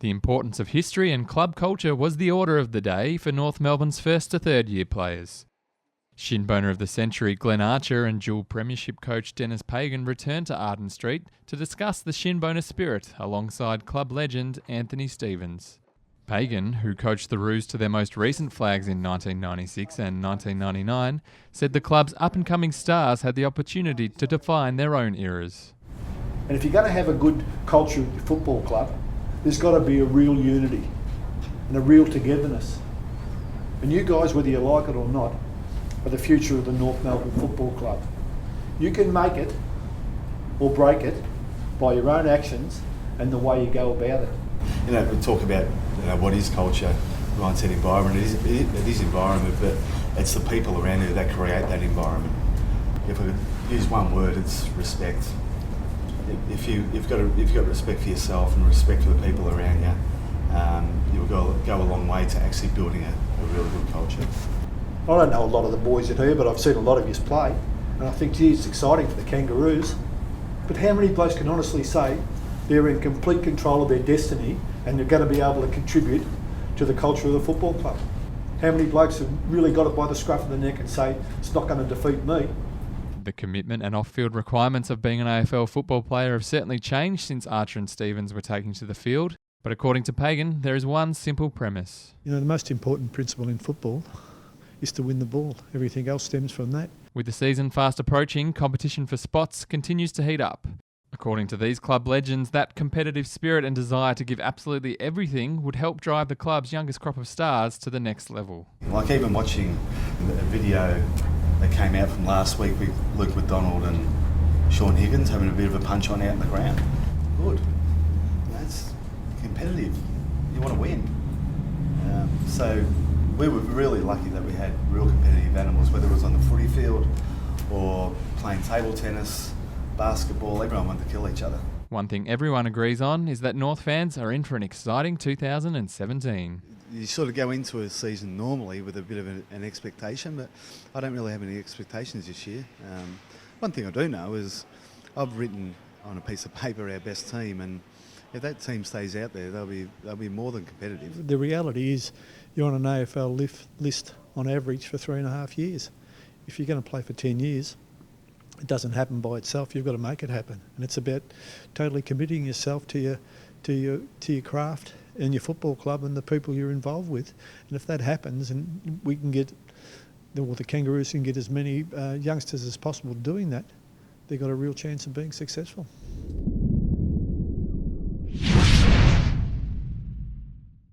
The importance of history and club culture was the order of the day for North Melbourne's first to third year players. Shinboner of the Century Glenn Archer and dual premiership coach Denis Pagan returned to Arden Street to discuss the Shinboner Spirit alongside club legend Anthony Stevens. Pagan, who coached the Roos to their most recent flags in 1996 and 1999, said the club's up-and-coming stars had the opportunity to define their own eras. And if you're going to have a good culture at your football club, there's got to be a real unity and a real togetherness. And you guys, whether you like it or not, are the future of the North Melbourne Football Club. You can make it or break it by your own actions and the way you go about it. You know, we talk about what is culture. Ryan said environment. It is environment, but it's the people around you that create that environment. If I could use one word, it's respect. If you've got respect for yourself and respect for the people around you, you'll go a long way to actually building a really good culture. I don't know a lot of the boys in here, but I've seen a lot of you play, and I think, gee, it's exciting for the Kangaroos. But how many blokes can honestly say they're in complete control of their destiny and they're going to be able to contribute to the culture of the football club? How many blokes have really got it by the scruff of the neck and say, it's not going to defeat me? The commitment and off-field requirements of being an AFL football player have certainly changed since Archer and Stevens were taking to the field. But according to Pagan, there is one simple premise. You know, the most important principle in football is to win the ball. Everything else stems from that. With the season fast approaching, competition for spots continues to heat up. According to these club legends, that competitive spirit and desire to give absolutely everything would help drive the club's youngest crop of stars to the next level. Like even watching a video that came out from last week with Luke McDonald and Sean Higgins having a bit of a punch on out in the ground. Good. That's competitive. You want to win. So we were really lucky that we had real competitive animals, whether it was on the footy field or playing table tennis, basketball. Everyone wanted to kill each other. One thing everyone agrees on is that North fans are in for an exciting 2017. You sort of go into a season normally with a bit of an expectation, but I don't really have any expectations this year. One thing I do know is I've written on a piece of paper our best team, and if that team stays out there, they'll be more than competitive. The reality is you're on an AFL list on average for 3.5 years. If you're going to play for 10 years, it doesn't happen by itself. You've got to make it happen, and it's about totally committing yourself to your craft and your football club and the people you're involved with. And if that happens, and we can get, or the Kangaroos can get as many youngsters as possible doing that, they've got a real chance of being successful.